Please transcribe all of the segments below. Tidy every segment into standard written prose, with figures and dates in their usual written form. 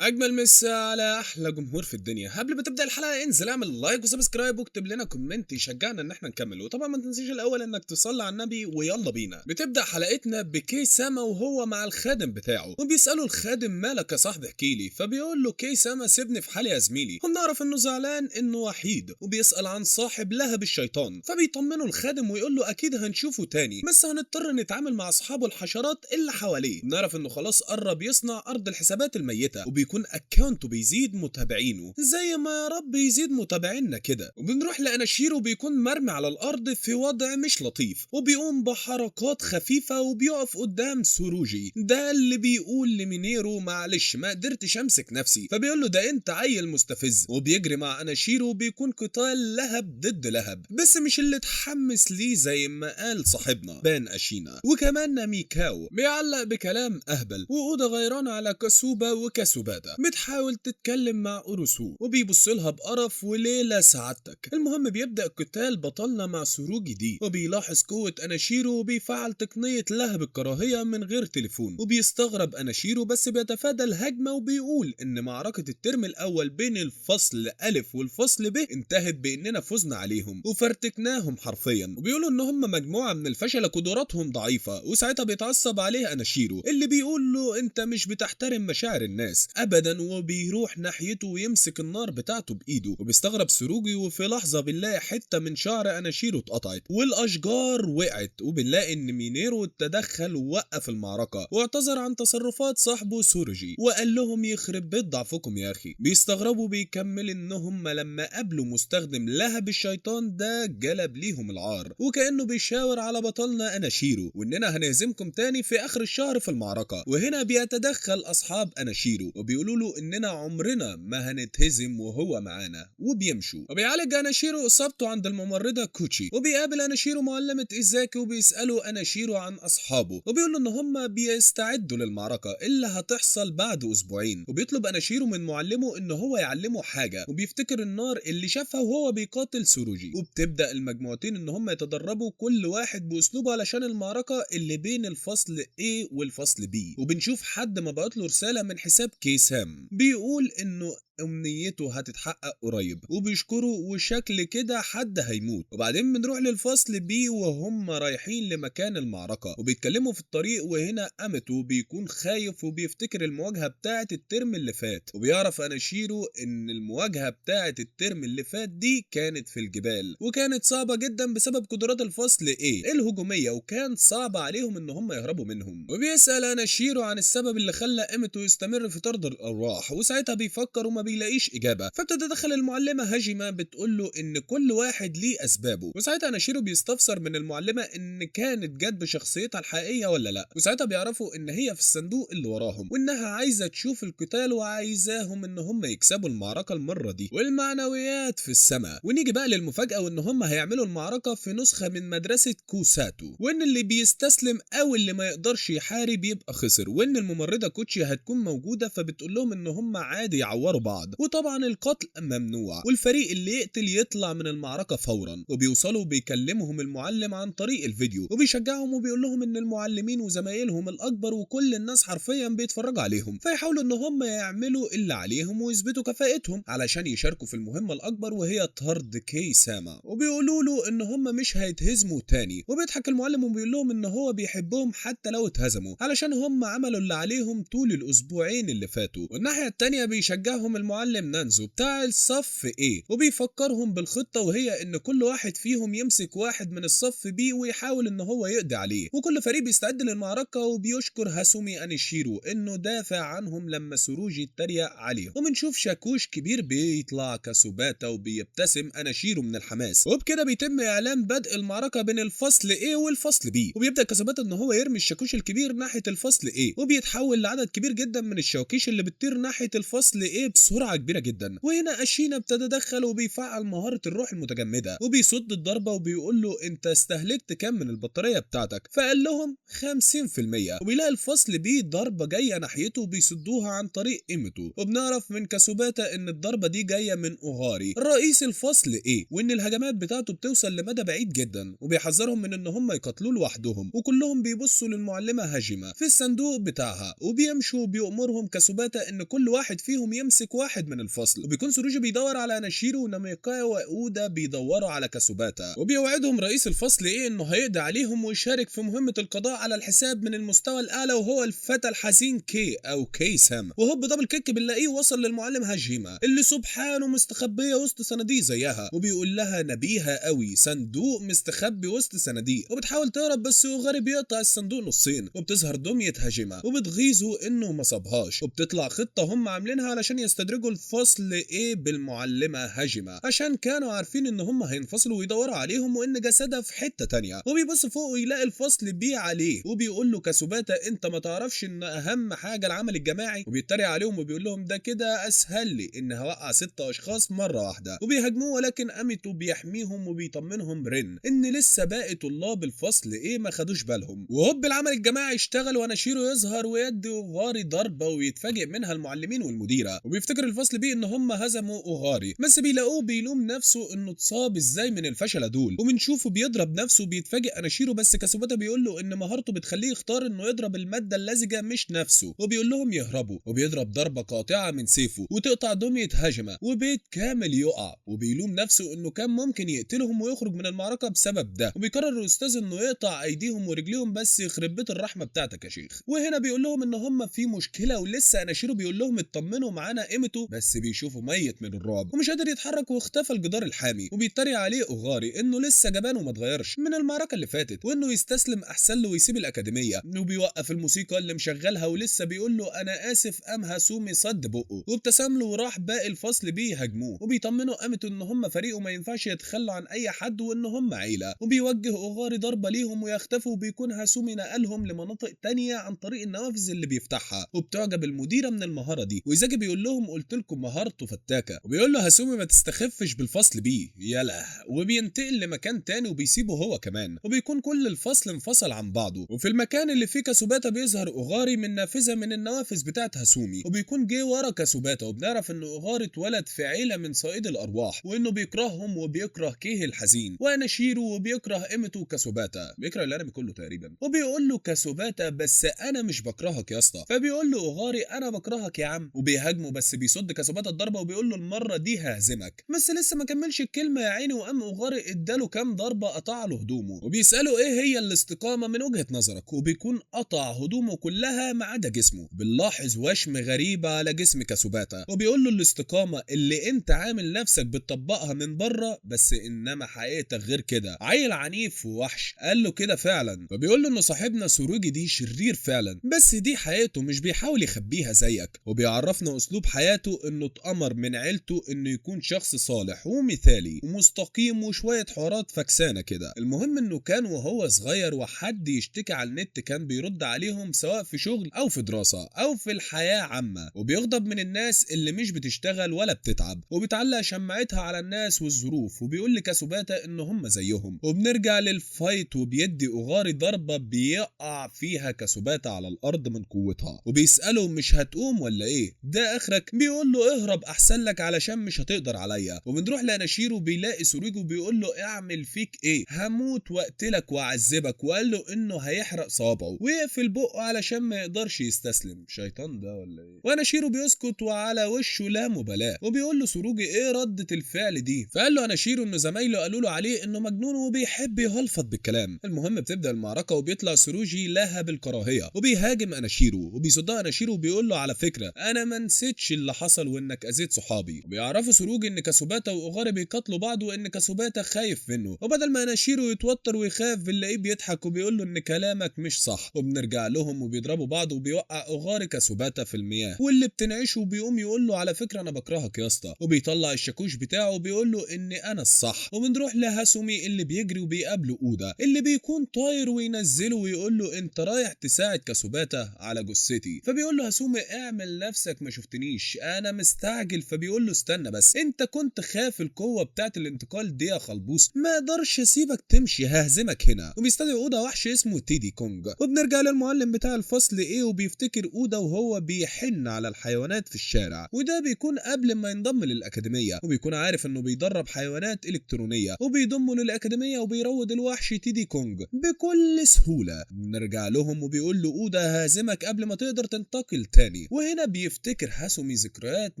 اجمل مسا على احلى جمهور في الدنيا. قبل ما تبدا الحلقه انزل اعمل لايك وسبسكرايب واكتب لنا كومنت يشجعنا ان احنا نكمل، وطبعا ما تنسيش الاول انك تصلي على النبي. ويلا بينا. بتبدا حلقتنا بكي سما وهو مع الخادم بتاعه، وبيساله الخادم مالك يا صاحبي احكيلي، فبيقول له كي سما سيبني في حالي يا زميلي. هم نعرف انه زعلان انه وحيد، وبيسال عن صاحب لهب الشيطان، فبيطمنه الخادم ويقول له اكيد هنشوفه تاني، بس هنضطر نتعامل مع اصحابه الحشرات اللي حواليه. بنعرف انه خلاص قرب يصنع ارض الحسابات الميته، وبيكون اكونته بيزيد متابعينه زي ما يا رب يزيد متابعينا كده. وبنروح لاناشيرو بيكون مرمي على الارض في وضع مش لطيف، وبيقوم بحركات خفيفه وبيقف قدام سوروجي، ده اللي بيقول لمينيرو معلش ما قدرتش امسك نفسي، فبيقول له ده انت عيل مستفز. وبيجري مع اناشيرو، بيكون قتال لهب ضد لهب، بس مش اللي اتحمس ليه زي ما قال صاحبنا بان اشينا. وكمان ميكاو بيعلق بكلام اهبل، واودا غيران على كاسوبا وكاسوبادا بتحاول تتكلم مع اوروسو، وبيبص لها بقرف وليلة سعادتك. المهم بيبدأ قتال بطلنا مع سوروجي دي، وبيلاحظ قوة اناشيرو وبيفعل تقنية لهب الكراهية من غير تليفون، وبيستغرب اناشيرو بس بيتفادى الهجمة، وبيقول ان معركة الترم الاول بين الفصل الف والفصل ب انتهت باننا فزنا عليهم وفرتكناهم حرفيا، وبيقولوا ان هم مجموعة من الفشلة قدراتهم ضعيفة. وساعتها بيتعصب عليه اناشيرو اللي بيقول له انت مش بتحترم مشاعر الناس ابدا، وبيروح ناحيته ويمسك النار بتاعته بايده. وبيستغرب سروجي، وفي لحظه بنلاقي حته من شعر اناشيرو اتقطعت والاشجار وقعت، وبنلاقي ان مينيرو تدخل ووقف المعركه واعتذر عن تصرفات صاحبه سوروجي، وقال لهم يخرب بيت ضعفكم يا اخي. بيستغربوا بيكمل ان هم لما قابلوا مستخدم لهب الشيطان ده جلب ليهم العار، وكانه بيشاور على بطلنا اناشيرو واننا هنهزمكم تاني في اخر الشهر في المعركه. وهنا بيتدخل اصحاب اناشيرو وبيقولوا له اننا عمرنا ما هنتهزم وهو معانا، وبيمشوا. وبيعالج اناشيرو اصابته عند الممرضه كوتشي، وبيقابل اناشيرو معلمه ايزاكي وبيسالوا اناشيرو عن اصحابه، وبيقول له ان هم بيستعدوا للمعركه اللي هتحصل بعد اسبوعين. وبيطلب اناشيرو من معلمه ان هو يعلمه حاجه، وبيفتكر النار اللي شافها وهو بيقاتل سوروجي. وبتبدا المجموعتين ان هم يتدربوا كل واحد باسلوبه علشان المعركه اللي بين الفصل A والفصل B. وبنشوف حد مبعوت له رساله من حساب كيسام بيقول انه امنيته هتتحقق قريب، وبيشكره وشكل كده حد هيموت. وبعدين بنروح للفصل بي وهم رايحين لمكان المعركة وبيتكلموا في الطريق، وهنا امتو بيكون خايف وبيفتكر المواجهة بتاعة الترم اللي فات، وبيعرف اناشيرو ان المواجهة بتاعة الترم اللي فات دي كانت في الجبال وكانت صعبة جدا بسبب قدرات الفصل ايه الهجومية، وكان صعب عليهم ان هم يهربوا منهم. وبيسأل اناشيرو عن السبب اللي خلى امتو يستمر في طرد الارواح، وساعتها بيفكر وما بيلاقيش اجابه، فبتتدخل المعلمه هاجيما بتقول له ان كل واحد ليه اسبابه. وساعتها ناشيرو بيستفسر من المعلمه ان كانت جت بشخصيتها الحقيقيه ولا لا، وساعتها بيعرفوا ان هي في الصندوق اللي وراهم، وانها عايزه تشوف القتال وعايزاهم ان هم يكسبوا المعركه المره دي، والمعنويات في السماء. ونيجي بقى للمفاجاه، وان هم هيعملوا المعركه في نسخه من مدرسه كوساتو، وان اللي بيستسلم او اللي ما يقدرش يحارب يبقى خسر، وان الممرضه كوتشي هتكون موجوده فبتقول لهم ان هم عادي يعوروا بعض، وطبعا القتل ممنوع، والفريق اللي يقتل يطلع من المعركة فورا. وبيوصلوا بيكلمهم المعلم عن طريق الفيديو وبيشجعهم وبيقول لهم ان المعلمين وزمايلهم الاكبر وكل الناس حرفيا بيتفرجوا عليهم، فيحاولوا ان هم يعملوا اللي عليهم ويثبتوا كفاءتهم علشان يشاركوا في المهمة الاكبر وهي طرد كي ساما. وبيقولوا له ان هم مش هيتهزموا تاني، وبيضحك المعلم وبيقول لهم ان هو بيحبهم حتى لو اتهزموا علشان هم عملوا اللي عليهم طول الاسبوعين اللي فاتوا. والناحية التانية بيشجعهم المعلم نانزو بتاع الصف A وبيفكرهم بالخطة، وهي ان كل واحد فيهم يمسك واحد من الصف B ويحاول ان هو يقضي عليه، وكل فريق بيستعد للمعركة. وبيشكر هاسومي انيشيرو انه دافع عنهم لما سوروجي اتريق عليهم. وبنشوف شاكوش كبير بيطلع كاسوباتا وبيبتسم اناشيرو من الحماس، وبكده بيتم اعلان بدء المعركة بين الفصل A والفصل B. وبيبدأ كاسوباتا ان هو يرمي الشاكوش الكبير ناحية الفصل A، وبيتحول لعدد كبير جدا من الشواكيش اللي بتطير ناحية الفصل A بسرعة كبيرة جدا. وهنا اشينا بتتدخل وبيفعل مهارة الروح المتجمدة وبيصد الضربة وبيقول له انت استهلكت كام من البطارية بتاعتك؟ فقال لهم 50%. وبيلاقي الفصل بيه ضربة جاية ناحيته وبيصدوها عن طريق ايميتو. وبنعرف من كاسوباتا ان الضربة دي جاية من اوغاري رئيس الفصل ايه، وان الهجمات بتاعته بتوصل لمدى بعيد جدا وبيحذرهم من ان هم يقاتلوه لوحدهم. وكلهم بيبصوا للمعلمة هاجيما في الصندوق بتاعها وبيمشوا وبيأمرهم كاسوباتا ان كل واحد فيهم يمسك واحد من الفصل. وبيكون سوروجي بيدور على ناشيرو وناميكايا واودا بيدوروا على كاسوباتا. وبيوعدهم رئيس الفصل ايه انه هيقضي عليهم ويشارك في مهمة القضاء على الحساب من المستوى الاعلى وهو الفتى الحزين كي او كي سام. وهوب دبل كيك بنلاقيه وصل للمعلم هاجيما اللي سبحانه مستخبيه وسط صناديق زيها. وبيقول لها نبيهة قوي صندوق مستخبي وسط صناديق. وبتحاول تهرب بس اوغاري بيقطع الصندوق نصين. وبتظهر دمية هاجيما وبتغيظه انه ما صابهاش. وبتطلع خطة هم عاملينها علشان يستدرجوا الفصل ايه بالمعلمة هاجيما عشان كانوا عارفين ان هم هينفصلوا ويدوروا عليهم وان جسدها في حتة تانية. وبيبص فوق ويلاقي الفصل بيه عليه وبيقول له كاسوباتا انت ما تعرفش ان اهم حاجة العمل الجماعي. وبيتريق عليهم وبيقول لهم ده كده اسهل لي ان هوقع 6 اشخاص مرة واحدة. وبيهاجموه ولكن اميتو بيحميهم وبيطمنهم رين ان لسه باقي طلاب الفصل ايه ما خدوش بالهم. وهوب العمل الجماعي اشتغل وناشيرو يظهر ويدي اوغاري ضربة ويتفاجئ منها المعلمين والمديرة. وبيفتكر الفصل بيه ان هم هزموا اوغاري بس بيلاقوه بيلوم نفسه انه اتصاب ازاي من الفشلة دول. وبنشوفه بيضرب نفسه وبيتفاجئ اناشيرو بس كاسوباتا بيقول له ان مهارته بتخليه يختار انه يضرب المادة اللزجة مش نفسه. وبيقول لهم يهربوا وبيضرب ضربة قاطعة من سيفه وتقطع دمية هاجمة وبيت كامل يقع. وبيلوم نفسه انه كان ممكن يقتلهم ويخرج من المعركة بسبب ده. وبيقرر الاستاذ انه يقطع ايديهم ورجليهم بس يخرب بيت الرحمة بتاعتك يا شيخ. وهنا بيقول لهم ان هم في مشكلة ولسه اناشيرو بيقول لهم اطمنوا معانا ايميتو بس بيشوفوا ميت من الرعب ومش قادر يتحرك واختفى الجدار الحامي. وبيتريق عليه اوغاري انه لسه جبان وما اتغيرش من المعركة اللي فاتت وانه يستسلم احسن له ويسيب الاكاديمية. وبيوقف الموسيقى اللي مشغلها ولسه بيقول له انا اسف ام هاسومي صد بقه وابتسم له وراح باقي الفصل بيه يهاجموه. وبيطمنوا اميتو ان هم فريق وما ينفعش يتخلوا عن اي حد وان هم عيلة. وبيوجه اوغاري ضربة ليهم ويختفوا وبيكون هاسومي نقلهم لمناطق تانية عن طريق النوافذ اللي بيفتحها. وبتعجب المديرة من المهارة دي وإيزاكي بيقول لهم قلت لكم مهارته فتاكة. وبيقول له هاسومي ما تستخفش بالفصل بيه يلا. وبينتقل لمكان تاني وبيسيبه هو كمان. وبيكون كل الفصل انفصل عن بعضه. وفي المكان اللي فيه كاسوباتا بيظهر اوغاري من نافذة من النوافذ بتاعت هاسومي وبيكون جه ورا كاسوباتا. وبنعرف ان اوغاري اتولد في عيلة من صائد الارواح وانه بيكرههم وبيكره كيه الحزين واناشيرو وبيكره ايميتو وكاسوباتا بيكره الانمي كله تقريبا. وبيقول له كاسوباتا بس انا مش بكرهك يا اسطى. فبيقول له اوغاري انا بكرهك يا عم. وبيهاجمه بس بيصد كاسوباتا الضربة وبيقول له المرة دي ههزمك. بس لسه ما كملش الكلمة يا عيني وقام اوغاري اداله كام ضربة قطع له هدومه. وبيسأله ايه هي الاستقامة من وجهة نظرك وبيكون قطع هدومه كلها ما عدا جسمه. بنلاحظ وشم غريبة على جسم كاسوباتا وبيقول له الاستقامة اللي انت عامل نفسك بتطبقها من بره بس انما حقيقتك غير كده عيل عنيف ووحش. قال له كده فعلا. فبيقول له ان صاحبنا سوروجي دي شرير فعلا بس دي حياته مش بيحاول يخبيها زيك. وبيعرفنا اسلوب حياته انه اتأمر من عيلته انه يكون شخص صالح ومثالي ومستقيم وشوية حوارات فكسانة كده. المهم انه كان وهو صغير وحد يشتكي على النت كان بيرد عليهم سواء في شغل او في دراسة او في الحياة عامة. وبيغضب من الناس اللي مش بتشتغل ولا بتتعب وبتعلق شمعتها على الناس والظروف. وبيقول لكاسوباتا ان هم زيهم. وبنرجع للفايت وبيدي اوغاري ضربة بيقع فيها كاسوباتا على الارض من قوتها. وبيسأله مش هتقوم ولا ايه ده اخرك؟ بيقول له اهرب احسن لك علشان مش هتقدر عليا. وبنروح لاناشيرو بيلاقي سوريجو بيقول له اعمل فيك ايه هموت واقتلك واعذبك. وقال له انه هيحرق صابعه ويقفل بقه علشان ما يقدرش يستسلم. شيطان ده ولا ايه؟ واناشيرو بيسكت وعلى وشه لا مبالاة. وبيقول له سوروجي ايه ردة الفعل دي؟ فقال له اناشيرو انه زمايله قالوا له عليه انه مجنون وبيحب يهلفط بالكلام. المهم بتبدا المعركة وبيطلع سوروجي لها بالكراهية وبيهاجم اناشيرو وبيصدها اناشيرو وبيقول له على فكرة انا ما نسيتش اللي حصل وانك اذيت صحابي. وبيعرفوا سوروجي ان كاسوباتا واوغاري بيقاتلوا بعض وان كاسوباتا خايف منه. وبدل ما اناشيرو يتوتر ويخاف بنلاقيه بيضحك وبيقول له ان كلامك مش صح. وبنرجع لهم وبيضربوا بعض وبيوقع اوغاري كاسوباتا في المياه واللي بتنعشه وبيقوم يقول له على فكرة انا بكرهك يا اسطى. وبيطلع الشاكوش بتاعه وبيقول له ان انا الصح. وبنروح لهاسومي اللي بيجري وبيقابله اودا اللي بيكون طاير وينزله ويقول له انت رايح تساعد كاسوباتا على جثتي. فبيقول له هاسومي اعمل نفسك ما شفتنيش انا مستعجل. فبيقول له استنى بس، انت كنت خاف القوه بتاعت الانتقال دي يا خلبوس، ما اقدرش اسيبك تمشي، ههزمك هنا. وبيستدعي اودا وحش اسمه تيدي كونج. وبنرجع للمعلم بتاع الفصل ايه، وبيفتكر اودا وهو بيحن على الحيوانات في الشارع، وده بيكون قبل ما ينضم للاكاديميه، وبيكون عارف انه بيدرب حيوانات الكترونيه، وبيضمه للاكاديميه وبيروض الوحش تيدي كونج بكل سهوله. نرجع لهم وبيقول له اودا هازمك قبل ما تقدر تنتقل تاني. وهنا بيفتكر هاسومي ذكريات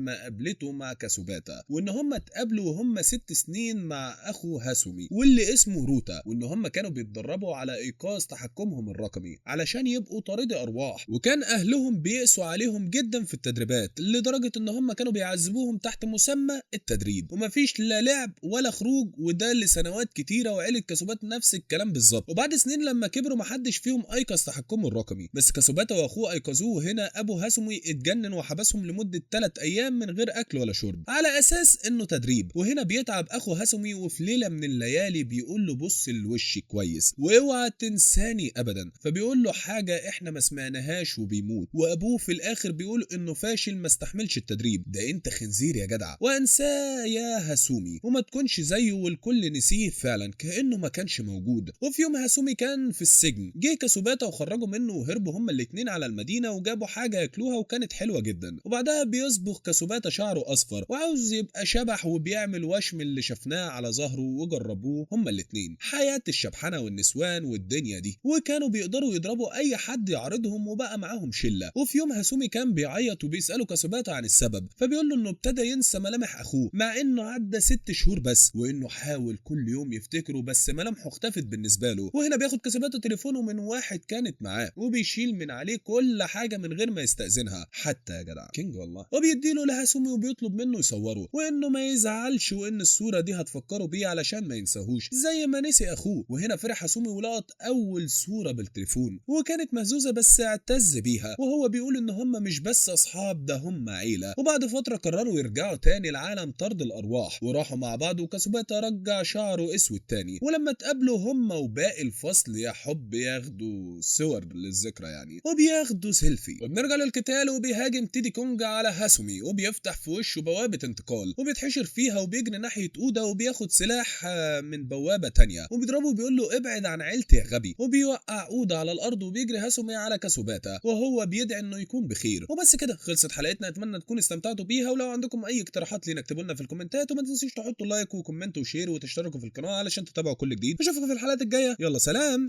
ما قابلته مع كاسوباتا، وان هم اتقابلوا وهم 6 سنين مع اخو هاسومي واللي اسمه روتا، وان هم كانوا بيتدربوا على ايقاظ تحكمهم الرقمي علشان يبقوا طاردي ارواح. وكان اهلهم بيقسوا عليهم جدا في التدريبات لدرجه ان هم كانوا بيعذبوهم تحت مسمى التدريب، ومفيش لا لعب ولا خروج، وده لسنوات كتيره. وعيله كاسوباتا نفس الكلام بالظبط. وبعد سنين لما كبروا محدش فيهم ايقظ تحكمه الرقمي، بس كاسوباتا واخوه ايقظوه. هنا ابو هاسومي اتجنن وحبسهم لمده 3 ايام من غير اكل ولا شرب على اساس انه تدريب. وهنا بيتعب اخو هاسومي، وفي ليله من الليالي بيقول له بص لوشي كويس واوعى تنساني ابدا. فبيقول له حاجه احنا ما سمعناهاش وبيموت. وابوه في الاخر بيقول انه فاشل ما استحملش التدريب ده، انت خنزير يا جدع، وانساه يا هاسومي وما تكونش زيه. والكل نسيه فعلا كانه ما كانش موجود. وفي يوم هاسومي كان في السجن، جه كاسوباتا وخرجوا منه وهربوا هما الاتنين على المدينه وجابوا حاجه ياكلوها وكانت حلوه جدا. وبعدها بيصبغ كاسوباتا شعره اصفر وعاوز يبقى شبح، وبيعمل وشم اللي شفناه على ظهره وجربوه هما الاتنين. حياه الشبحنه والنسوان والدنيا دي، وكانوا بيقدروا يضربوا اي حد يعارضهم وبقى معاهم شله. وفي يوم هاسومي كان بيعيط وبيساله كاسوباتا عن السبب، فبيقول له انه ابتدى ينسى ملامح اخوه مع انه عدى 6 شهور بس، وانه حاول كل يوم يفتكره بس ملامحه اختفت بالنسبه له. وهنا بياخد كاسوباتا تليفونه من واحد كانت معاه، وبيشيل من عليه كل حاجه من غير ما يستأذنها حتى يا جدع كينج والله. وبيديله لهاسومي وبيطلب منه يصوره وانه ما يزعلش، وان الصوره دي هتفكره بيه علشان ما ينساهوش زي ما نسي اخوه. وهنا فرح هاسومي ولقط اول صوره بالتليفون، وكانت مهزوزه بس اعتز بيها. وهو بيقول ان هم مش بس اصحاب، ده هم عيله. وبعد فتره قرروا يرجعوا تاني لعالم طرد الارواح، وراحوا مع بعض. وكاسوباتا رجع شعره اسود تاني. ولما اتقابلوا هم وباقي الفصل يا حب ياخدوا صور للذكرى يعني، وبياخدوا سيلفي. وبنرجع للقتال، وبيهاجم تيدي كونج على هاسومي وبيفتح في وشه بوابه انتقال وبيتحشر فيها وبيجري ناحيه اودا وبياخد سلاح من بوابه تانية وبيضربه وبيقول له ابعد عن عيلتي يا غبي. وبيوقع اودا على الارض وبيجري هاسومي على كاسوباتا وهو بيدعي انه يكون بخير. وبس كده خلصت حلقتنا، اتمنى تكونوا استمتعتوا بيها. ولو عندكم اي اقتراحات لينا اكتبوا لنا في الكومنتات، وما تنسوش تحطوا لايك وكومنت وشير وتشتركوا في القناه علشان تتابعوا كل جديد. اشوفكم في الحلقات الجايه، يلا سلام.